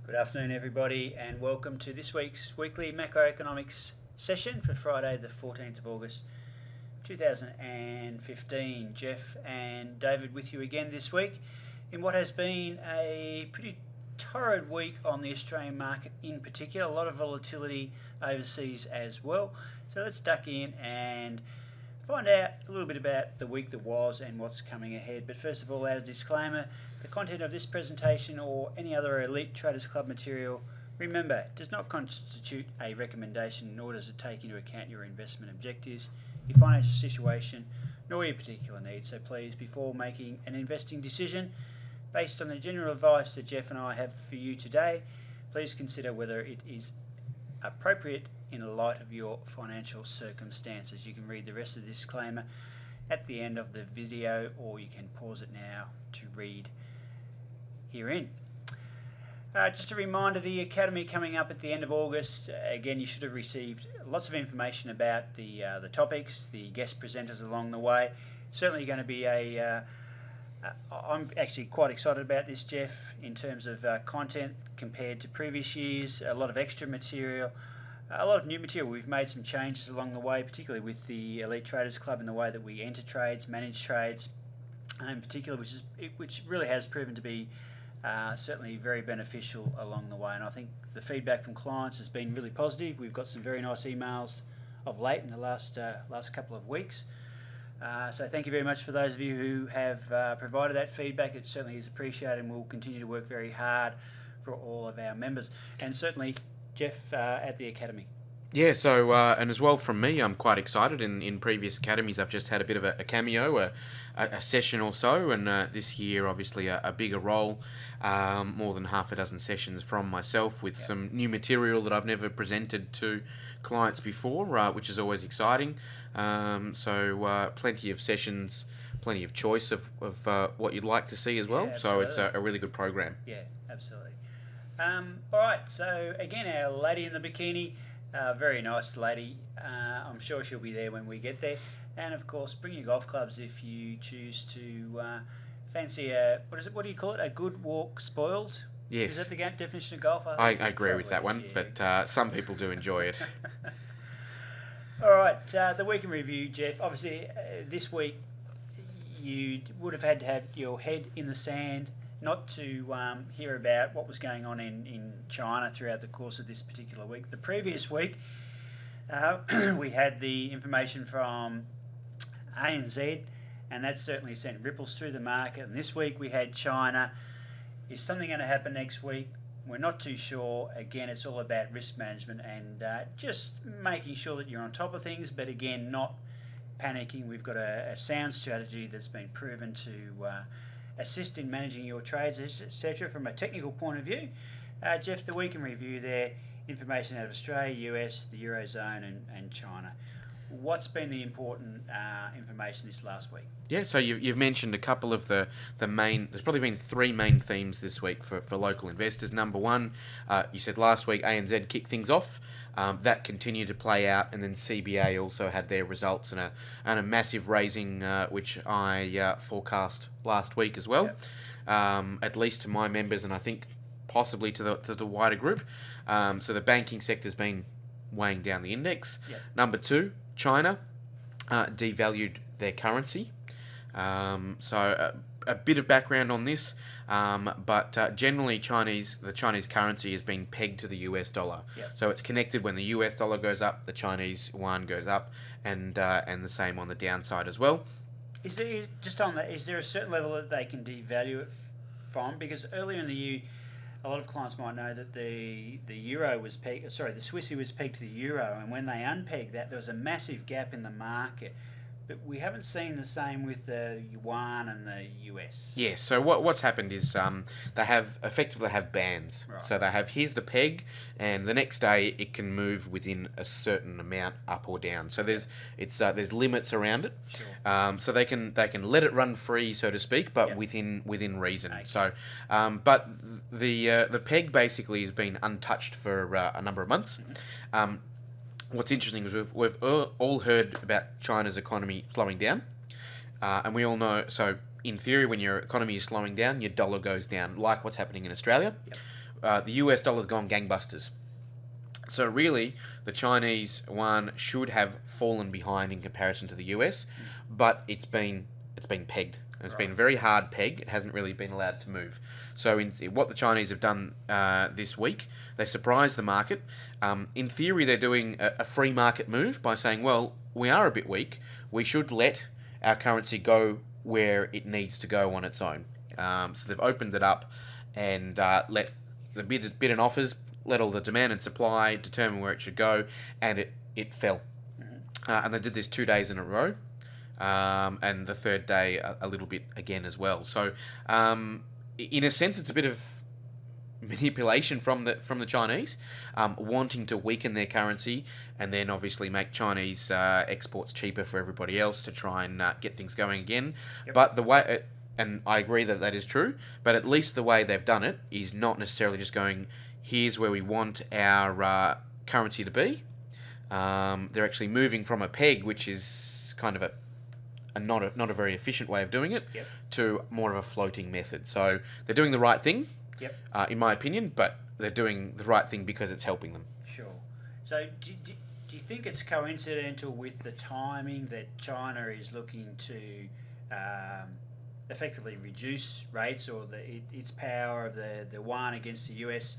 Good afternoon, everybody, and welcome to this week's weekly macroeconomics session for Friday, the 14th of August 2015. Jeff and David with you again this week in what has been a pretty torrid week on the Australian market in particular. A lot of volatility overseas as well. So let's duck in and find out a little bit about the week that was and what's coming ahead. But first of all, as a disclaimer, the content of this presentation or any other Elite Traders Club material, remember, does not constitute a recommendation, nor does it take into account your investment objectives, your financial situation, nor your particular needs. So please, before making an investing decision based on the general advice that Jeff and I have for you today, please consider whether it is appropriate in the light of your financial circumstances. You can read the rest of the disclaimer at the end of the video, or you can pause it now to read herein. Just a reminder, the Academy coming up at the end of August. Again, you should have received lots of information about the topics, the guest presenters along the way. Certainly going to be I'm actually quite excited about this, Jeff, in terms of content compared to previous years. A lot of extra material, a lot of new material. We've made some changes along the way, particularly with the Elite Traders Club in the way that we enter trades, manage trades in particular, which really has proven to be certainly very beneficial along the way. And I think the feedback from clients has been really positive. We've got some very nice emails of late in the last couple of weeks. So thank you very much for those of you who have provided that feedback. It certainly is appreciated, and we'll continue to work very hard for all of our members. And certainly, Jeff, at the Academy. Yeah, so, and as well from me, I'm quite excited. In previous academies, I've just had a bit of a cameo, a session or so, and this year, obviously, a bigger role, more than half a dozen sessions from myself with some new material that I've never presented to clients before, which is always exciting. So plenty of sessions, plenty of choice of what you'd like to see as well. Yeah, so it's a really good program. Yeah, absolutely. All right, so again, our lady in the bikini, very nice lady. I'm sure she'll be there when we get there. And of course, bring your golf clubs if you choose to fancy what do you call it? A good walk spoiled? Yes. Is that the definition of golf? I agree with that one, but some people do enjoy it. All right, the week in review, Jeff. Obviously, this week you would have had to have your head in the sand not to hear about what was going on in China throughout the course of this particular week. The previous week, we had the information from ANZ, and that certainly sent ripples through the market. And this week we had China. Is something going to happen next week? We're not too sure. Again, it's all about risk management and just making sure that you're on top of things, but again, not panicking. We've got a sound strategy that's been proven to assist in managing your trades, etc. From a technical point of view. Jeff, the week in review there, information out of Australia, US, the Eurozone and China. What's been the important information this last week? Yeah, so you've mentioned a couple of the main. There's probably been three main themes this week for local investors. Number one, you said last week ANZ kicked things off. That continued to play out, and then CBA also had their results and a massive raising, which I forecast last week as well. Yep. At least to my members, and I think possibly to the wider group. So the banking sector's been weighing down the index. Yep. Number two, China devalued their currency. So a bit of background on this, but generally the Chinese currency has been pegged to the US dollar. Yep. So it's connected. When the US dollar goes up, the Chinese yuan goes up, and the same on the downside as well. Is there a certain level that they can devalue it from? Because earlier in the year, a lot of clients might know that the euro was pegged. The Swissy was pegged to the euro, and when they unpegged that, there was a massive gap in the market. But we haven't seen the same with the yuan and the US. Yeah, so what's happened is they effectively have bands. Right. So they have, here's the peg, and the next day it can move within a certain amount up or down. So there's limits around it. Sure. So they can let it run free, so to speak, but Yep. within reason. Okay. So but the peg basically has been untouched for a number of months. Mm-hmm. What's interesting is we've all heard about China's economy slowing down, and we all know, so in theory, when your economy is slowing down, your dollar goes down, like what's happening in Australia. Yep. the US dollar's gone gangbusters. So really, the Chinese yuan should have fallen behind in comparison to the US, but it's been pegged. And it's been a very hard peg. It hasn't really been allowed to move. So what the Chinese have done this week, they surprised the market. In theory, they're doing a free market move by saying, well, we are a bit weak. We should let our currency go where it needs to go on its own. So they've opened it up and let the bid and offers, let all the demand and supply determine where it should go, and it fell. And they did this 2 days in a row. And the third day a little bit again as well. So, in a sense, it's a bit of manipulation from the Chinese, wanting to weaken their currency and then obviously make Chinese exports cheaper for everybody else to try and get things going again. Yep. But the way, and I agree that is true, but at least the way they've done it is not necessarily just going, here's where we want our currency to be. They're actually moving from a peg, which is kind of not a very efficient way of doing it, Yep. to more of a floating method. So they're doing the right thing, Yep. in my opinion, but they're doing the right thing because it's helping them. Sure. So do you think it's coincidental with the timing that China is looking to effectively reduce rates or its power of the yuan against the US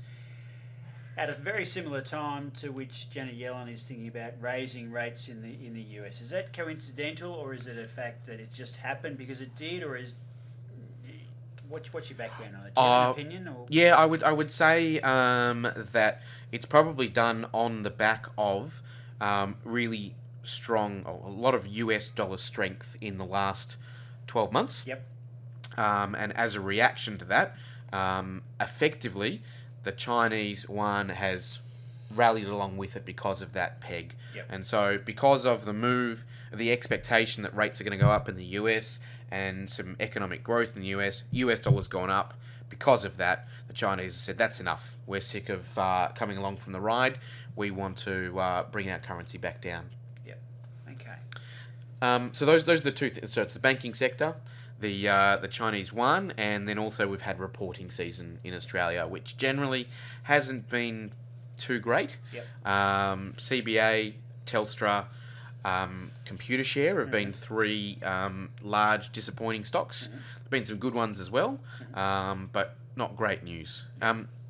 at a very similar time to which Janet Yellen is thinking about raising rates in the US? Is that coincidental, or is it a fact that it just happened because it did, or is what's your background on it? Do you have an opinion? Or? Yeah, I would say that it's probably done on the back of really strong, a lot of US dollar strength in the last 12 months. Yep. And as a reaction to that, effectively, the Chinese yuan has rallied along with it because of that peg. Yep. And so because of the move, the expectation that rates are going to go up in the US and some economic growth in the US dollar's gone up. Because of that, the Chinese said, that's enough. We're sick of coming along from the ride. We want to bring our currency back down. Yep. Okay. So those are the two things. So it's the banking sector, the Chinese yuan, and then also we've had reporting season in Australia, which generally hasn't been too great. Yep. CBA, Telstra, Computershare have been three large disappointing stocks. There've been some good ones as well, but not great news.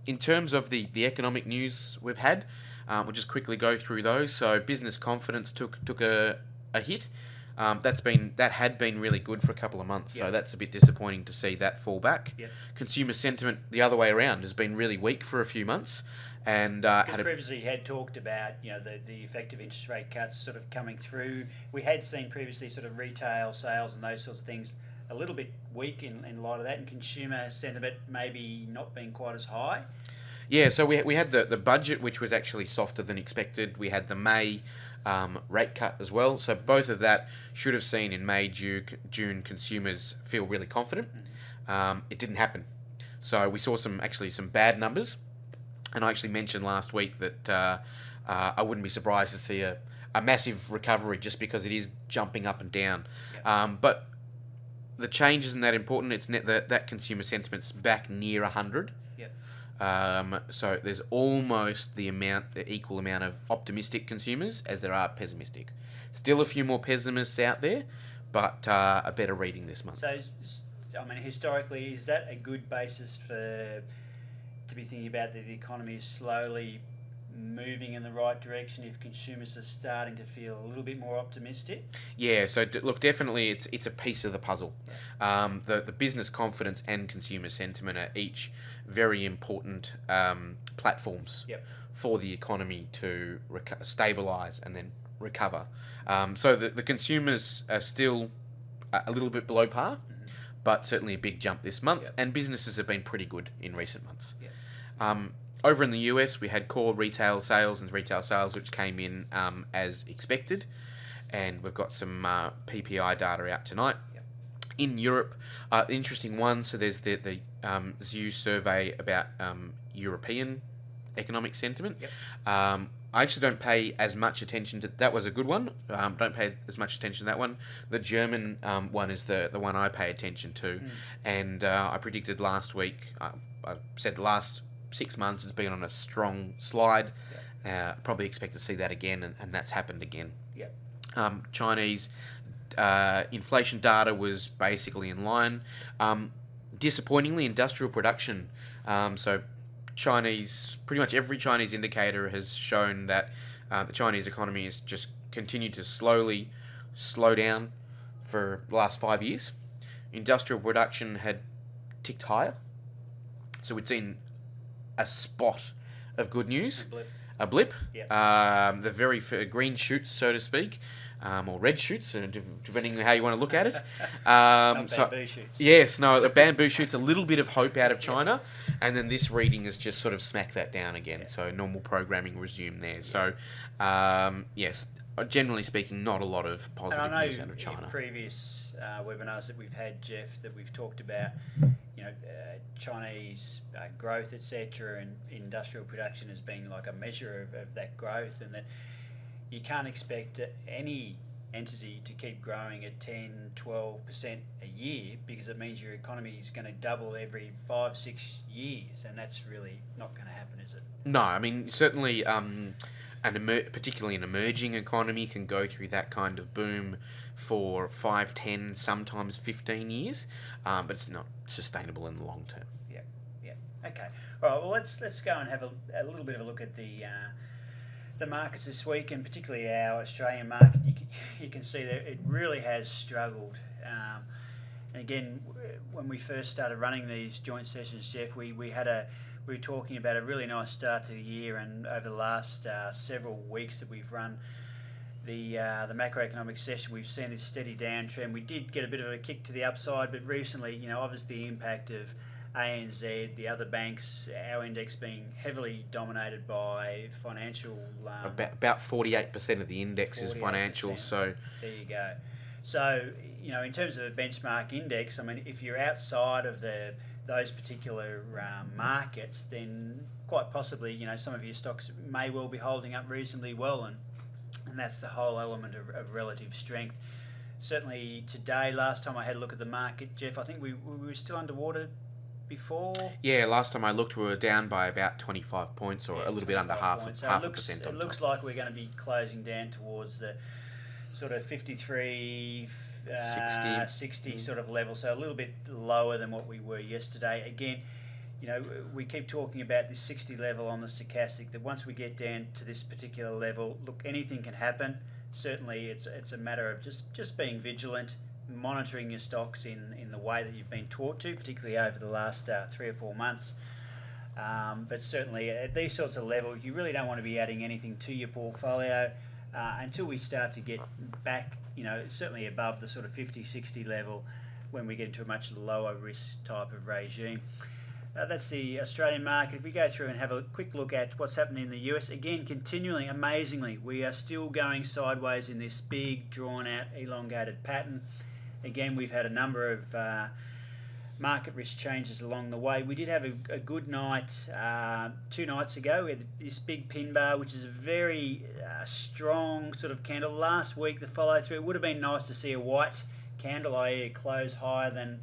In terms of the economic news we've had, we'll just quickly go through those. So business confidence took a hit. That had been really good for a couple of months, so that's a bit disappointing to see that fall back. Yep. Consumer sentiment the other way around has been really weak for a few months, and previously had talked about the effective interest rate cuts sort of coming through. We had seen previously sort of retail sales and those sorts of things a little bit weak in light of that, and consumer sentiment maybe not being quite as high. Yeah, so we had the budget, which was actually softer than expected. We had the May rate cut as well. So both of that should have seen in May, June consumers feel really confident. It didn't happen. So we saw some bad numbers. And I actually mentioned last week that I wouldn't be surprised to see a massive recovery just because it is jumping up and down. Yep. But the change isn't that important. It's that consumer sentiment's back near 100. Yep. So there's almost the equal amount of optimistic consumers as there are pessimistic. Still a few more pessimists out there, but a better reading this month. So, I mean, historically, is that a good basis to be thinking about that the economy is slowly moving in the right direction if consumers are starting to feel a little bit more optimistic? Yeah, so look, definitely it's a piece of the puzzle. The business confidence and consumer sentiment are each very important platforms for the economy to stabilise and then recover. So the consumers are still a little bit below par, but certainly a big jump this month, and businesses have been pretty good in recent months. Over in the US, we had core retail sales which came in as expected, and we've got some PPI data out tonight. In Europe, interesting one, so there's the ZEW survey about European economic sentiment. I actually don't pay as much attention to that. Was a good one. Don't pay as much attention to that one. The German one is the one I pay attention to, and I predicted last week. I said last 6 months it's been on a strong slide. Probably expect to see that again, and that's happened again. Yep. Chinese inflation data was basically in line. Disappointingly, industrial production. So pretty much every Chinese indicator has shown that the Chinese economy has just continued to slowly slow down for the last 5 years. Industrial production had ticked higher. So we'd seen a spot of good news. A blip. Yep. The very green shoots, so to speak, or red shoots, depending on how you want to look at it. Not bamboo shoots. Yes, no, the bamboo shoots a little bit of hope out of China, and then this reading has just sort of smacked that down again. So normal programming resumed there. So, yes, generally speaking, not a lot of positive news out of China. In previous webinars that we've had, Jeff, that we've talked about, Chinese growth, etc., and industrial production as being like a measure of that growth, and that you can't expect any entity to keep growing at 10-12% a year, because it means your economy is going to double every 5-6 years, and that's really not going to happen, is it? No, I mean, certainly particularly an emerging economy can go through that kind of boom for 5, 10, sometimes 15 years, but it's not sustainable in the long term. Yeah. Okay. All right. Well, let's go and have a little bit of a look at the markets this week, and particularly our Australian market. You can see that it really has struggled. And again, when we first started running these joint sessions, Jeff, we were talking about a really nice start to the year, and over the last several weeks that we've run the macroeconomic session, we've seen this steady downtrend. We did get a bit of a kick to the upside, but recently, obviously the impact of ANZ, the other banks, our index being heavily dominated by financial. About 48% of the index is financial. So there you go. So in terms of a benchmark index, I mean, if you're outside of those particular markets, then quite possibly, some of your stocks may well be holding up reasonably well, and that's the whole element of relative strength. Certainly today, last time I had a look at the market, Jeff, I think we were still underwater before. Yeah, last time I looked, we were down by about 25 points, or a little bit under half a percent. It looks like we're going to be closing down towards the sort of 53, 60 sort of level, so a little bit lower than what we were yesterday. Again, we keep talking about this 60 level on the stochastic, that once we get down to this particular level, look, anything can happen. Certainly it's a matter of just being vigilant, monitoring your stocks in the way that you've been taught to, particularly over the last 3 or 4 months. But certainly at these sorts of levels, you really don't want to be adding anything to your portfolio until we start to get back, certainly above the sort of 50, 60 level, when we get into a much lower risk type of regime. That's the Australian market. If we go through and have a quick look at what's happening in the US, again, continually, amazingly, we are still going sideways in this big, drawn-out, elongated pattern. Again, we've had a number of market risk changes along the way. We did have a good night 2 nights ago. We had this big pin bar, which is a very strong sort of candle. Last week, the follow-through, it would have been nice to see a white candle, i.e. close higher than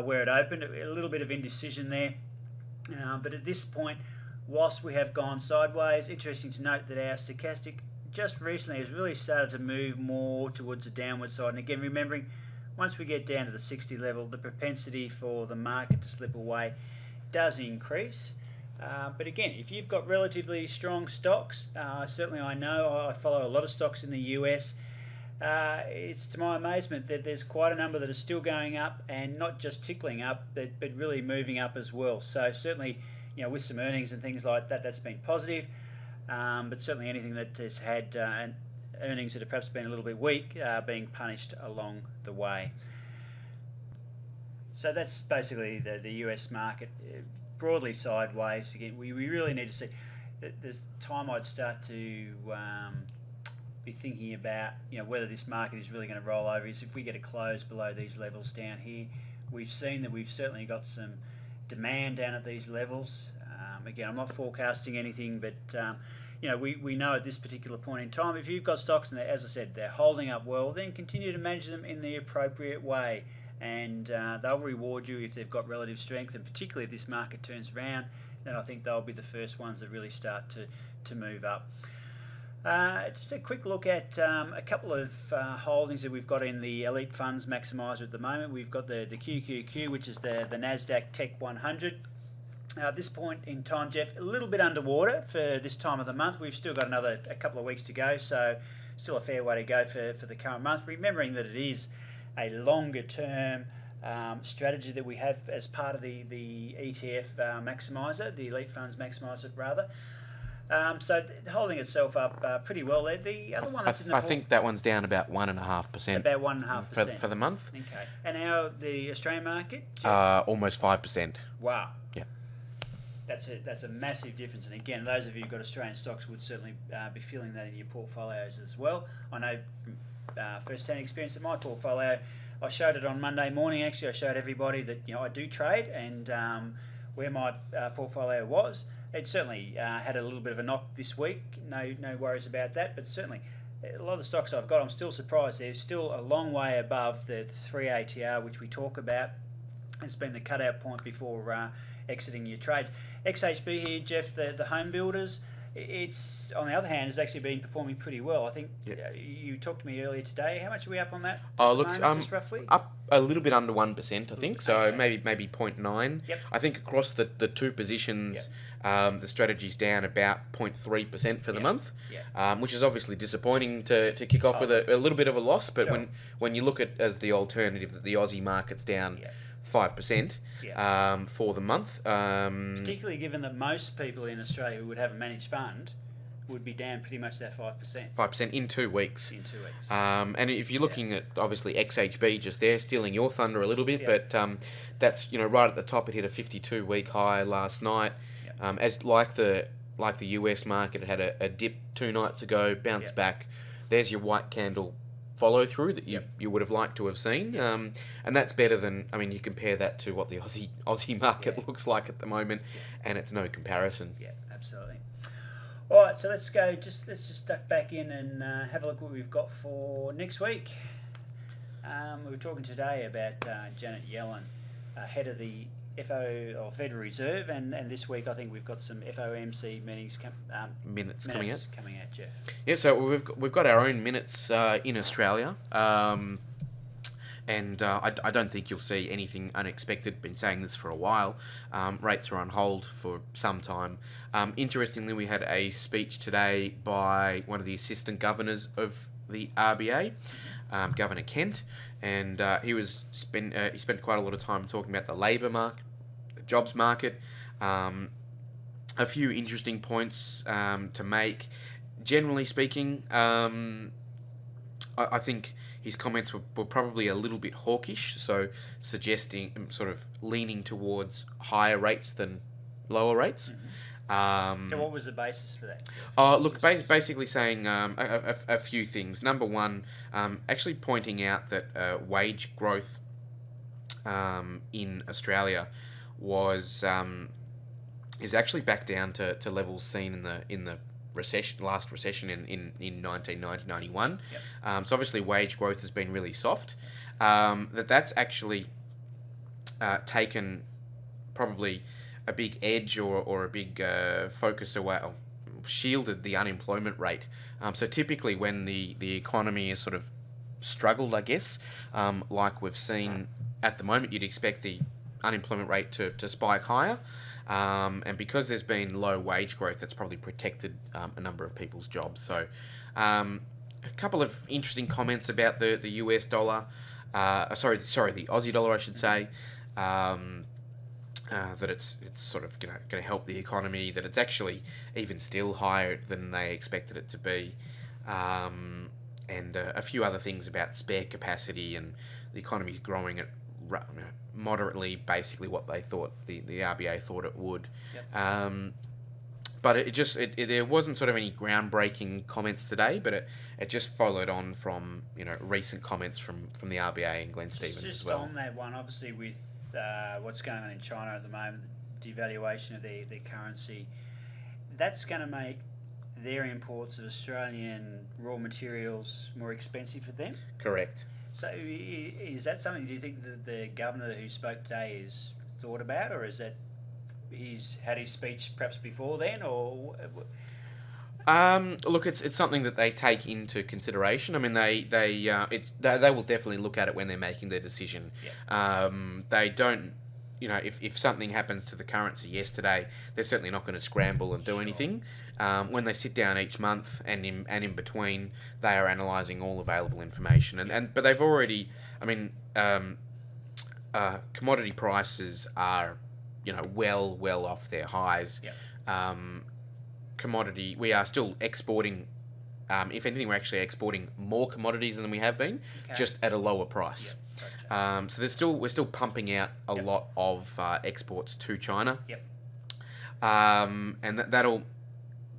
where it opened. A little bit of indecision there. But at this point, whilst we have gone sideways, interesting to note that our stochastic just recently has really started to move more towards the downward side. And again, remembering, once we get down to the 60 level, the propensity for the market to slip away does increase. But again, if you've got relatively strong stocks, certainly I know I follow a lot of stocks in the US, it's to my amazement that there's quite a number that are still going up, and not just tickling up, but really moving up as well. So certainly, with some earnings and things like that, that's been positive. But certainly anything that has had earnings that have perhaps been a little bit weak being punished along the way. So that's basically the US market, broadly sideways. Again, we really need to see the time I'd start to be thinking about whether this market is really going to roll over is if we get a close below these levels down here. We've seen that we've certainly got some demand down at these levels. Again, I'm not forecasting anything, but we know at this particular point in time, if you've got stocks and as I said, they're holding up well, then continue to manage them in the appropriate way, and they'll reward you if they've got relative strength, and particularly if this market turns around then I think they'll be the first ones that really start to move up. Just a quick look at a couple of holdings that we've got in the Elite Funds Maximizer at the moment. We've got the QQQ, which is the NASDAQ Tech 100. At this point in time, Jeff, a little bit underwater for this time of the month. We've still got a couple of weeks to go, so still a fair way to go for the current month. Remembering that it is a longer term strategy that we have as part of the ETF Maximizer, the Elite Funds Maximizer rather. So holding itself up pretty well there. The other one that's in the I think that one's down about 1.5%. About 1.5% for the month. Okay. And the Australian market? Almost 5%. Wow. Yeah. That's a massive difference. And again, those of you who've got Australian stocks would certainly be feeling that in your portfolios as well. I know from first-hand experience in my portfolio, I showed it on Monday morning. Actually, I showed everybody that I do trade and where my portfolio was. It certainly had a little bit of a knock this week. No worries about that. But certainly, a lot of the stocks I've got, I'm still surprised. They're still a long way above the 3 ATR, which we talk about. It's been the cutout point before exiting your trades. XHB here, Jeff, the home builders. It's, on the other hand, has actually been performing pretty well. I think you talked to me earlier today. How much are we up on that? Oh, look, just roughly up a little bit under 1%, I think. So okay. maybe 0.9. Yep. I think across the two positions, the strategy's down about 0.3% for the month, which is obviously disappointing to kick off with a little bit of a loss. But when you look at as the alternative, that the Aussie market's down 5% for the month. Particularly given that most people in Australia who would have a managed fund would be down pretty much that 5%. 5% in 2 weeks. In 2 weeks. And if you're looking at, obviously, XHB just there, stealing your thunder a little bit, but that's, right at the top. It hit a 52-week high last night. As like the US market, it had a dip 2 nights ago, bounced back. There's your white candle follow through that you would have liked to have seen, and that's better than, you compare that to what the Aussie market looks like at the moment, and it's no comparison. Yeah, absolutely. All right, so let's just duck back in and have a look what we've got for next week. We were talking today about Janet Yellen, head of the Federal Reserve, and this week I think we've got some FOMC meetings minutes coming out, Jeff. Yeah, so we've got our own minutes in Australia, and I don't think you'll see anything unexpected. Been saying this for a while. Rates are on hold for some time. Interestingly, we had a speech today by one of the assistant governors of the RBA, Governor Kent, and he spent quite a lot of time talking about the labour market, the jobs market. A few interesting points to make. Generally speaking, I think his comments were probably a little bit hawkish, so suggesting, sort of leaning towards higher rates than lower rates. So what was the basis for that? Look, basically saying a few things. Number one, actually pointing out that wage growth in Australia is actually back down to levels seen in the last recession in 1990-91. So obviously wage growth has been really soft. That's actually taken probably a big edge or a big focus away, or shielded the unemployment rate. So typically when the economy has sort of struggled, I guess, like we've seen at the moment, you'd expect the unemployment rate to spike higher. And because there's been low wage growth, that's probably protected a number of people's jobs. So a couple of interesting comments about the US dollar, the Aussie dollar, I should say. That it's sort of going to help the economy, that it's actually even still higher than they expected it to be, and a few other things about spare capacity, and the economy's growing at moderately, basically what they thought, the RBA thought it would. But there wasn't sort of any groundbreaking comments today, but it just followed on from recent comments from the RBA and Glenn Stevens as well. Just on that one, obviously with what's going on in China at the moment, the devaluation of their currency, that's going to make their imports of Australian raw materials more expensive for them? Correct. So is that something, do you think that the governor who spoke today has thought about, or is that he's had his speech perhaps before then, or Look, it's something that they take into consideration. I mean, they will definitely look at it when they're making their decision. They don't, if something happens to the currency yesterday, they're certainly not going to scramble and do anything. When they sit down each month and in between, they are analysing all available information. But they've already, I mean, commodity prices are, well off their highs. We are still exporting. If anything, we're actually exporting more commodities than we have been, just at a lower price. So we're still pumping out a lot of exports to China. And that'll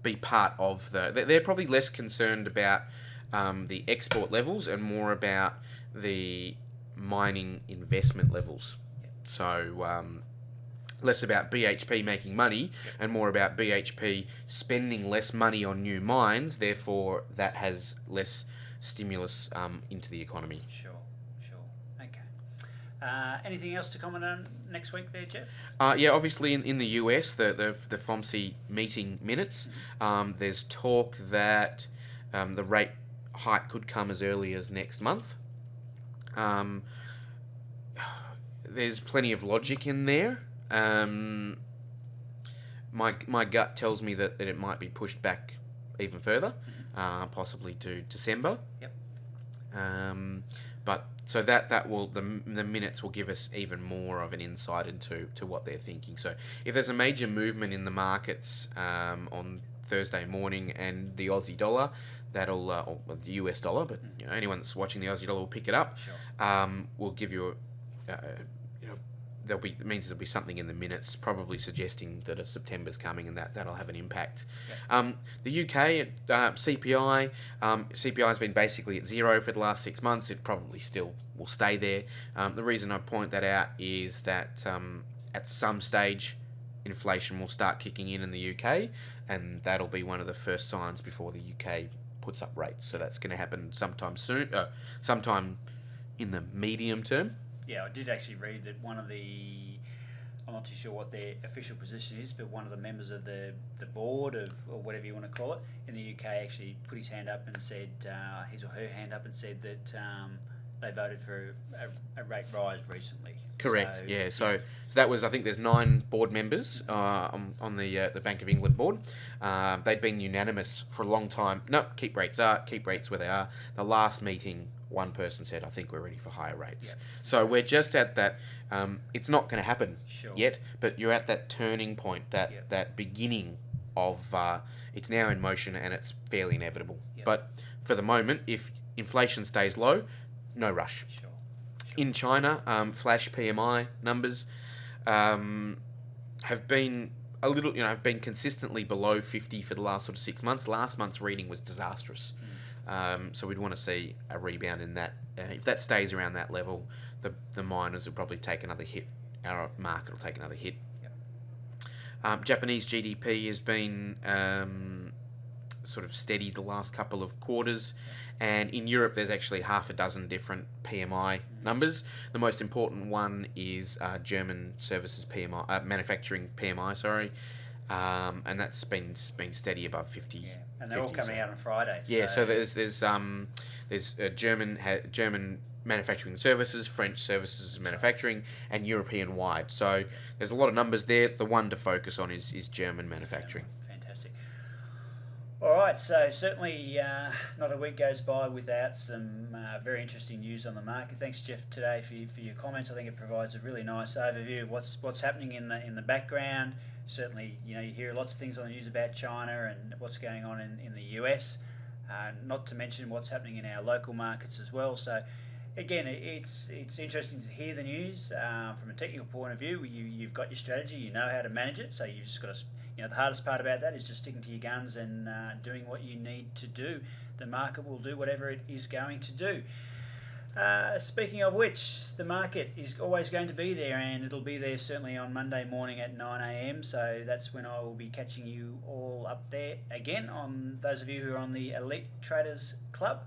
be part of they're probably less concerned about the export levels and more about the mining investment levels. So less about BHP making money and more about BHP spending less money on new mines, therefore that has less stimulus into the economy. Sure. Okay. Anything else to comment on next week there, Jeff? Obviously in the US, the FOMC meeting minutes, there's talk that the rate hike could come as early as next month. There's plenty of logic in there. My gut tells me that it might be pushed back even further, possibly to December. But so that will the minutes will give us even more of an insight into what they're thinking. So if there's a major movement in the markets on Thursday morning and the Aussie dollar, that'll or the US dollar, but anyone that's watching the Aussie dollar will pick it up. Will give you there'll be something in the minutes probably suggesting that a September's coming, and that'll have an impact. The UK CPI has been basically at zero for the last 6 months. It probably still will stay there. The reason I point that out is that at some stage inflation will start kicking in the UK, and that'll be one of the first signs before the UK puts up rates. So that's going to happen sometime soon, sometime in the medium term. I did actually read that one of the, I'm not too sure what their official position is, but one of the members of the board or whatever you want to call it, in the UK actually put his hand up and said, his or her hand up and said that they voted for a rate rise recently. Correct. So that was, I think there's 9 board members on the Bank of England board. They'd been unanimous for a long time. No, keep rates where they are. The last meeting, one person said, I think we're ready for higher rates. So we're just at that, it's not going to happen yet, but you're at that turning point, that beginning of, it's now in motion and it's fairly inevitable. But for the moment, if inflation stays low, no rush. In China, flash PMI numbers have been a little, have been consistently below 50 for the last sort of 6 months. Last month's reading was disastrous. So we'd want to see a rebound in that. If that stays around that level, the miners will probably take another hit. Our market will take another hit. Japanese GDP has been sort of steady the last couple of quarters. And in Europe, there's actually half a dozen different PMI numbers. The most important one is German services PMI, manufacturing PMI, sorry. And that's been steady above 50. And they're all coming out on Friday. So there's German manufacturing services, French services manufacturing, and European wide. So there's a lot of numbers there. The one to focus on is German manufacturing. Fantastic. All right, so certainly not a week goes by without some very interesting news on the market. Thanks, Jeff, today for your comments. I think it provides a really nice overview of what's happening in the background. Certainly, you hear lots of things on the news about China and what's going on in the US, not to mention what's happening in our local markets as well. So, again, it's interesting to hear the news from a technical point of view. You've got your strategy, you know how to manage it, so you've just got to, the hardest part about that is just sticking to your guns and doing what you need to do. The market will do whatever it is going to do. Speaking of which, the market is always going to be there, and it'll be there certainly on Monday morning at 9 a.m. So that's when I will be catching you all up there again, on those of you who are on the Elite Traders Club,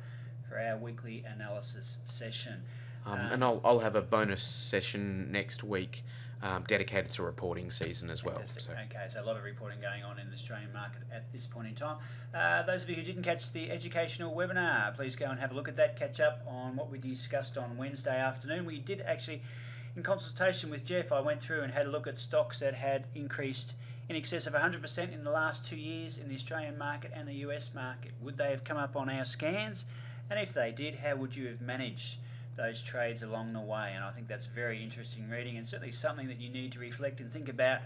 for our weekly analysis session. And I'll have a bonus session next week dedicated to reporting season as well. Fantastic. So. Okay, so a lot of reporting going on in the Australian market at this point in time. Those of you who didn't catch the educational webinar, please go and have a look at that. Catch up on what we discussed on Wednesday afternoon. We did actually, in consultation with Jeff, I went through and had a look at stocks that had increased in excess of 100% in the last 2 years in the Australian market and the US market. Would they have come up on our scans? And if they did, how would you have managed those trades along the way? And I think that's very interesting reading, and certainly something that you need to reflect and think about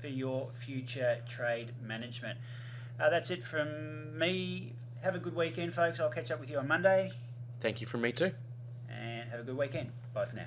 for your future trade management. That's it from me. Have a good weekend, folks. I'll catch up with you on Monday. Thank you from me too. And have a good weekend. Bye for now.